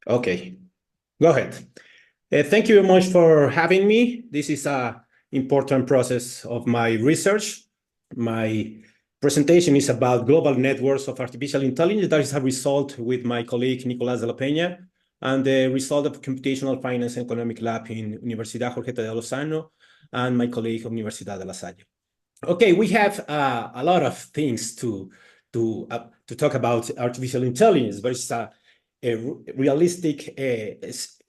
Okay, go ahead. Thank you very much for having me. This is an important process of my research. My presentation is about global networks of artificial intelligence. That is a result with my colleague Nicolás de la Peña and the result of computational finance and economic lab in Universidad Jorge Tadeo Lozano and my colleague Universidad de La Salle. Okay, we have a lot of things to talk about artificial intelligence, but it's a realistic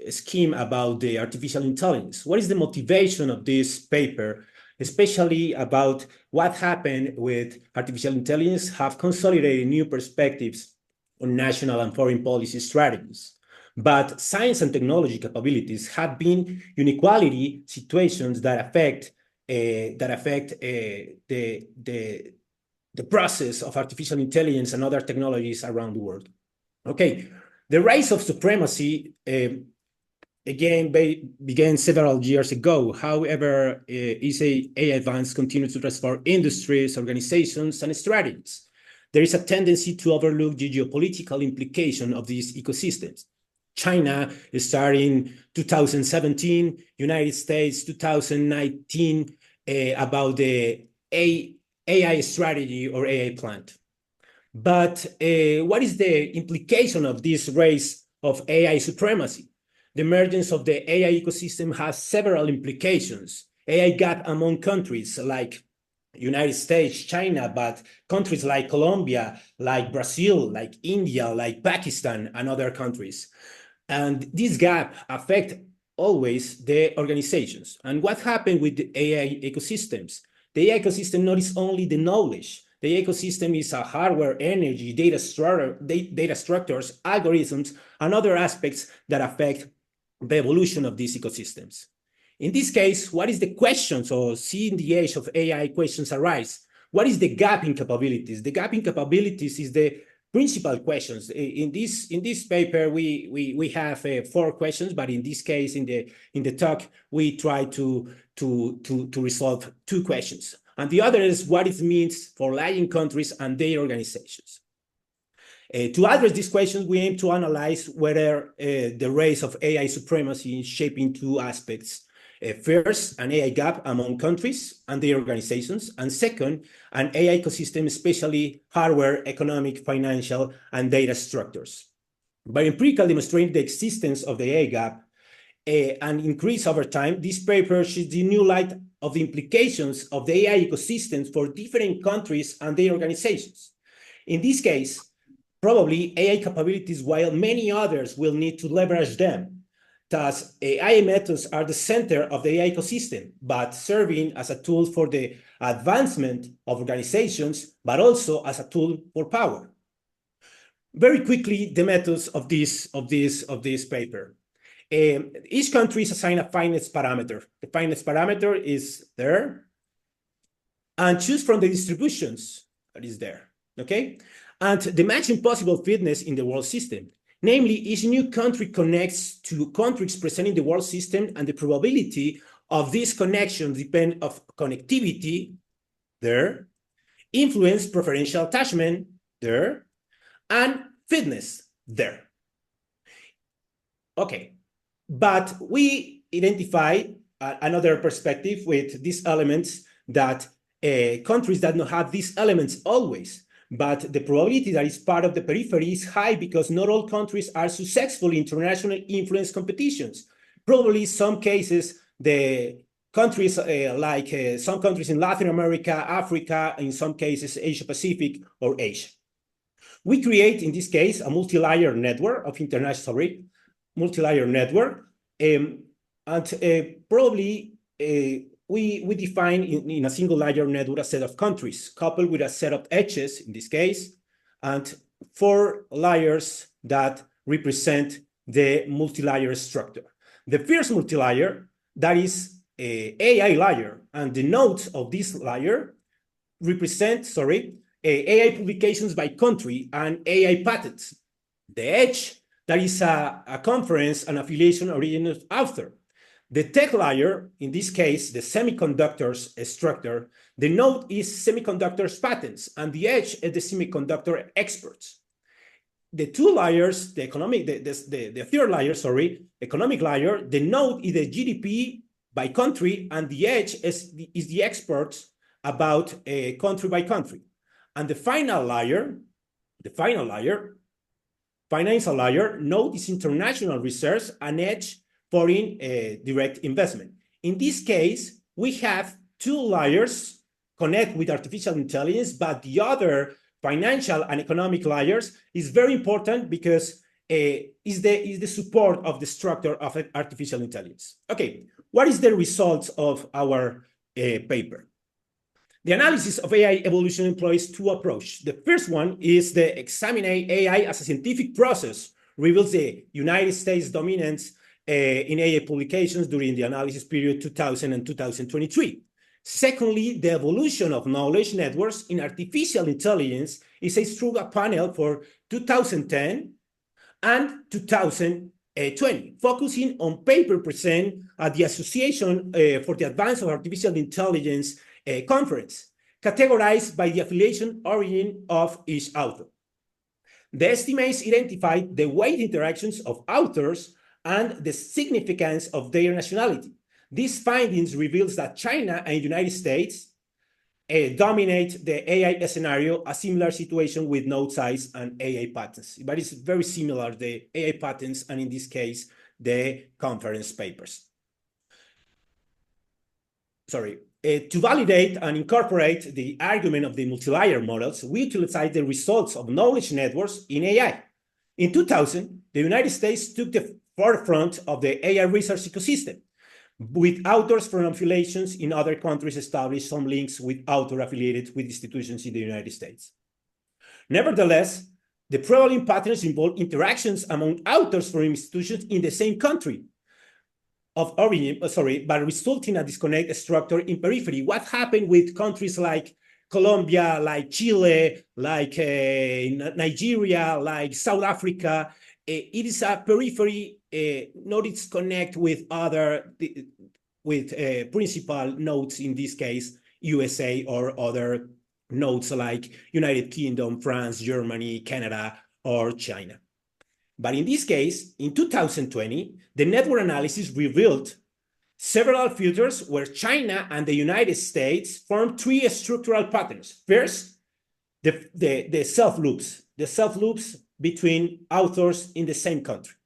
scheme about the artificial intelligence. What is the motivation of this paper, especially about what happened with artificial intelligence have consolidated new perspectives on national and foreign policy strategies. But science and technology capabilities have been inequality situations that affect the process of artificial intelligence and other technologies around the world. Okay, the rise of supremacy again began several years ago. However, AI advance continues to transform industries, organizations, and strategies. There is a tendency to overlook the geopolitical implication of these ecosystems. China starting 2017, United States 2019, about the AI strategy or AI plan. But what is the implication of this race of AI supremacy? The emergence of the AI ecosystem has several implications. AI gap among countries like United States, China, but countries like Colombia, like Brazil, like India, like Pakistan, and other countries. And this gap affect always the organizations. And what happened with the AI ecosystems? The AI ecosystem not is only the knowledge. The ecosystem is a hardware, energy, data structures, algorithms, and other aspects that affect the evolution of these ecosystems. In this case, what is the question? So seeing the age of AI questions arise, what is the gap in capabilities? The gap in capabilities is the principal questions. In this paper, we have 4 questions, but in this case, in the talk, we try to resolve 2 questions. And the other is what it means for lagging countries and their organizations. To address these questions, we aim to analyze whether the rise of AI supremacy is shaping 2 aspects. First, an AI gap among countries and their organizations, and second, an AI ecosystem, especially hardware, economic, financial, and data structures. By empirically demonstrating the existence of the AI gap and increase over time, this paper sheds the new light of the implications of the AI ecosystems for different countries and their organizations. In this case, probably AI capabilities, while many others will need to leverage them. Thus, AI methods are the center of the AI ecosystem, but serving as a tool for the advancement of organizations, but also as a tool for power. Very quickly, the methods of this paper. Each country is assigned a fineness parameter. The fineness parameter is there, and choose from the distributions that is there. Okay, and the matching possible fitness in the world system. Namely, each new country connects to countries presenting the world system, and the probability of these connections depend of connectivity, there, influence, preferential attachment, there, and fitness, there. Okay, but we identify another perspective with these elements that countries that don't have these elements always. But the probability that is part of the periphery is high because not all countries are successful in international influence competitions. Probably some cases, the countries like some countries in Latin America, Africa, in some cases, Asia Pacific or Asia. We create, in this case, a multi-layer network of international multi-layer network. And probably we define in a single layer network a set of countries coupled with a set of edges in this case, and 4 layers that represent the multi-layer structure. The first multi-layer, that is a AI layer, and the nodes of this layer represent, AI publications by country and AI patents. The edge, that is a conference and affiliation originated author. The tech layer, in this case, the semiconductors structure, the node is semiconductors patents, and the edge is the semiconductor experts. the two layers, the third layer, sorry, economic layer, the node is the GDP by country, and the edge is the experts about country by country. And the final layer, financial layer, node is international research and edge foreign direct investment. In this case, we have two layers connect with artificial intelligence, but the other financial and economic layers is very important because is the support of the structure of artificial intelligence. Okay, what is the results of our paper? The analysis of AI evolution employs two approaches. The first one is the examining AI as a scientific process, reveals the United States dominance in AI publications during the analysis period 2000 and 2023. Secondly, the evolution of knowledge networks in artificial intelligence is a struggle panel for 2010 and 2020, focusing on paper present at the Association for the Advance of Artificial Intelligence conference, categorized by the affiliation origin of each author. The estimates identify the weight interactions of authors and the significance of their nationality. These findings reveals that China and the United States dominate the AI scenario, a similar situation with node size and AI patents. But it's very similar, the AI patents, and in this case, the conference papers. Sorry. To validate and incorporate the argument of the multi-layer models, we utilize the results of knowledge networks in AI. In 2000, the United States took the forefront of the AI research ecosystem, with authors from affiliations in other countries established some links with authors affiliated with institutions in the United States. Nevertheless, the prevalent patterns involve interactions among authors from institutions in the same country of origin, but resulting in a disconnect structure in periphery. What happened with countries like Colombia, like Chile, like Nigeria, like South Africa? It is a periphery, not its connect with other, principal nodes, in this case, USA or other nodes like United Kingdom, France, Germany, Canada, or China. But in this case, in 2020, the network analysis revealed several filters where China and the United States formed three structural patterns. First, the self-loops between authors in the same country,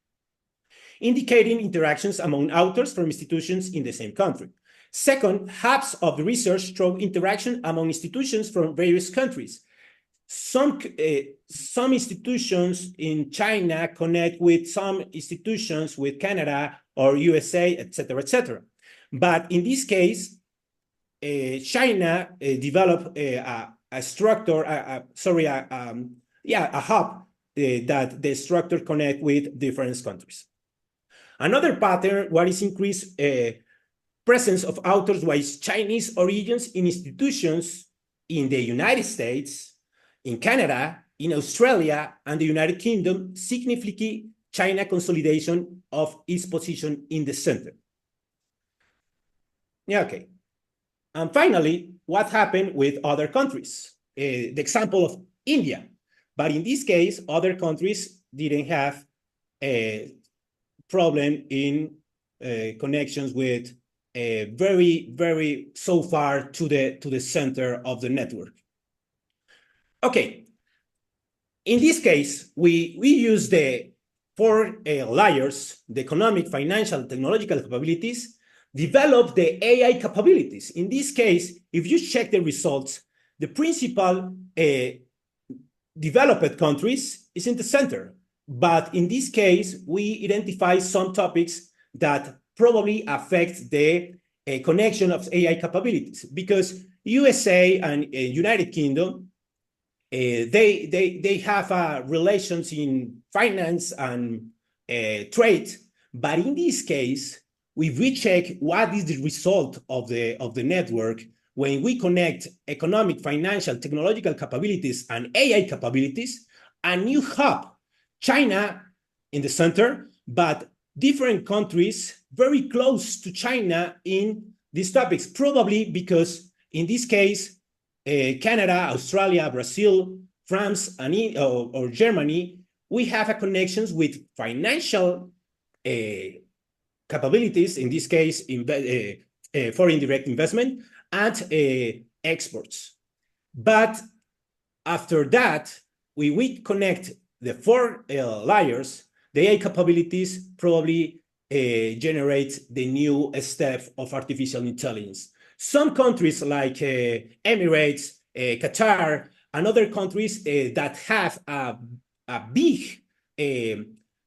indicating interactions among authors from institutions in the same country. Second, hubs of research show interaction among institutions from various countries. Some institutions in China connect with some institutions with Canada or USA, etc., etc. But in this case, China developed a structure, a hub that the structure connect with different countries. Another pattern, what is increased presence of authors with Chinese origins in institutions in the United States, in Canada, in Australia, and the United Kingdom, significantly China consolidation of its position in the center. Yeah, okay. And finally, what happened with other countries? The example of India. But in this case, other countries didn't have a problem in connections with very, very so far to the center of the network. Okay, in this case, we use the four layers, the economic, financial, technological capabilities, develop the AI capabilities. In this case, if you check the results, the principal developed countries is in the center. But in this case, we identify some topics that probably affect the connection of AI capabilities, because USA and United Kingdom, they have relations in finance and trade. But in this case, if we check what is the result of the network, when we connect economic, financial, technological capabilities and AI capabilities, a new hub, China in the center, but different countries very close to China in these topics, probably because in this case, Canada, Australia, Brazil, France, and or Germany we have a connections with financial capabilities, in this case, foreign direct investment and exports. But after that, we connect the four layers, the AI capabilities probably generate the new step of artificial intelligence. Some countries like Emirates, Qatar, and other countries that have a big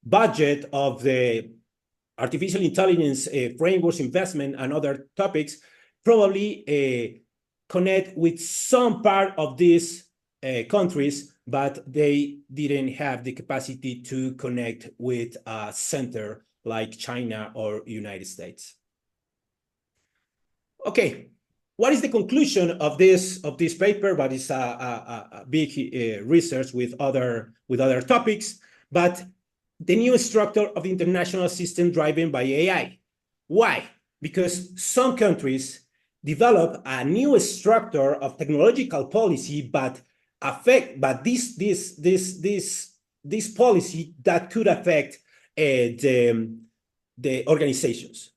budget of the artificial intelligence frameworks, investment, and other topics, probably connect with some part of these countries, but they didn't have the capacity to connect with a center like China or United States. Okay, what is the conclusion of this paper? But it's a big research with other topics. But the new structure of the international system driven by AI. Why? Because some countries develop a new structure of technological policy, but this policy that could affect the organizations.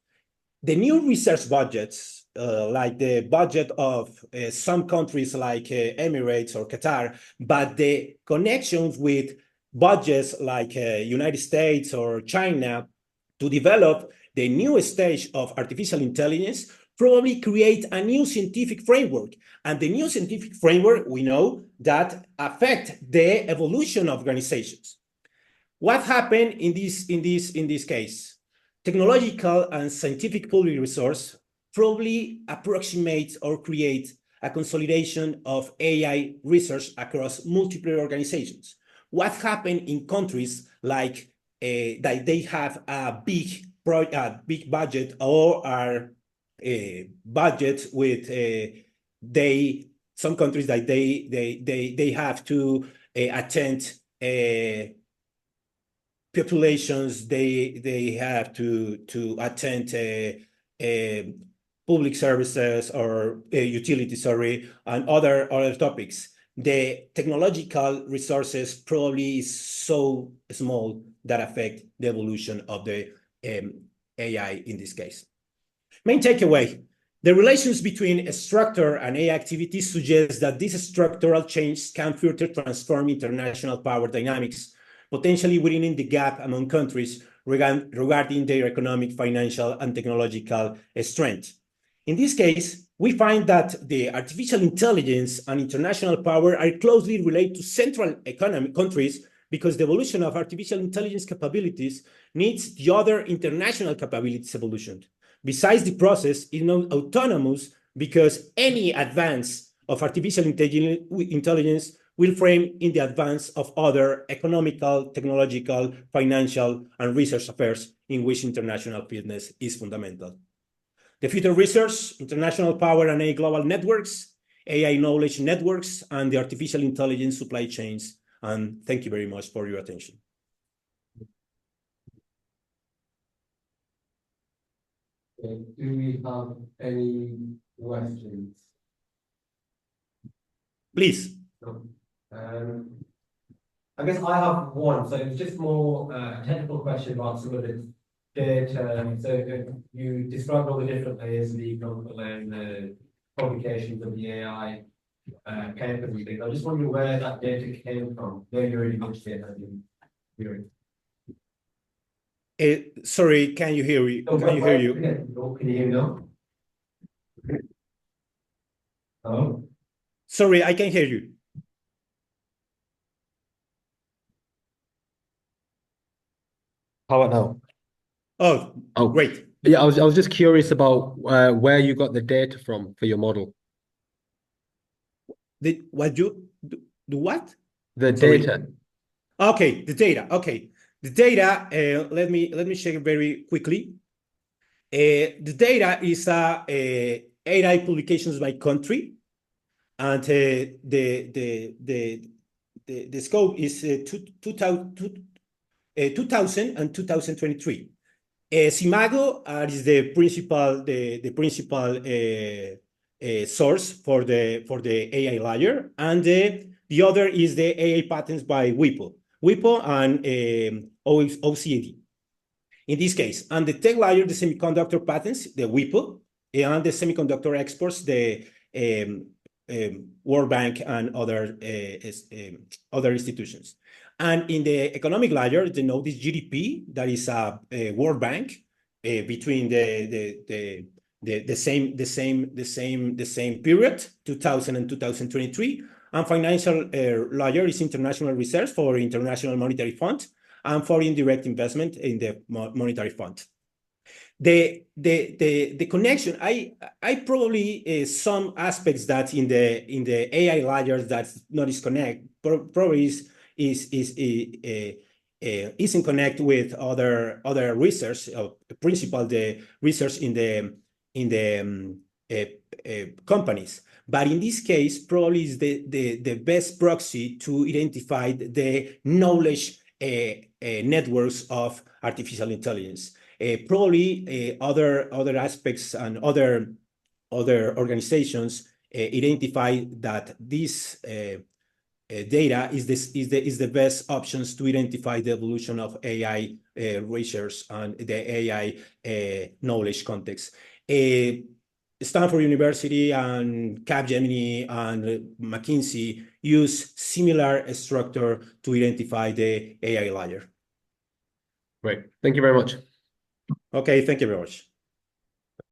The new research budgets, like the budget of some countries like Emirates or Qatar, but the connections with budgets like United States or China to develop the new stage of artificial intelligence probably create a new scientific framework. And the new scientific framework, we know, that affect the evolution of organizations. What happened in this case? Technological and scientific public resource probably approximate or create a consolidation of AI research across multiple organizations. What happened in countries like that they have a big budget or are budget with some countries that they have to attend populations, they have to attend public services or utilities, and other topics. The technological resources probably is so small that affect the evolution of the AI in this case. Main takeaway: the relations between structure and AI activities suggest that this structural change can further transform international power dynamics, potentially widening the gap among countries regarding their economic, financial, and technological strength. In this case, we find that the artificial intelligence and international power are closely related to central economic countries because the evolution of artificial intelligence capabilities needs the other international capabilities evolution. Besides, the process is not autonomous because any advance of artificial intelligence will frame in the advance of other economical, technological, financial, and research affairs in which international business is fundamental. The future research, international power and AI global networks, AI knowledge networks, and the artificial intelligence supply chains. And thank you very much for your attention. Do we have any questions? Please. No. I guess I have one. So it's just more a technical question about some of the data. So you described all the different layers of the economic layer and the publications of the AI papers and things. I just wonder where that data came from. Maybe you already mentioned it. I didn't hear it. Sorry, can you hear me? Can you hear you? Can you hear me now? Hello? Sorry, I can hear you. How about now? Oh, great. Yeah, I was just curious about where you got the data from for your model. What you do what? The Sorry. data. Okay, the data. Okay, the data. Let me check very quickly. The data is AI publications by country, and the scope is 2000 and 2023. Simago is the principal source for the AI layer, and the other is the AI patents by WIPO. WIPO and OCAD. In this case, and the tech layer, the semiconductor patents, the WIPO, and the semiconductor exports, the World Bank and other institutions. And in the economic layer, the node is GDP, that is a World Bank between the same period, 2000 and 2023. And financial layer is international research for International Monetary Fund and foreign direct investment in the monetary fund. The connection, I probably some aspects that in the AI layers that's not disconnect probably is in connect with other research, principal the research in the companies. But in this case, probably is the best proxy to identify the knowledge networks of artificial intelligence. Probably other aspects and other organizations identify that this data is the best options to identify the evolution of AI research and the AI knowledge context. Stanford University and Capgemini and McKinsey use similar structure to identify the AI layer. Great. Thank you very much. Okay, thank you very much.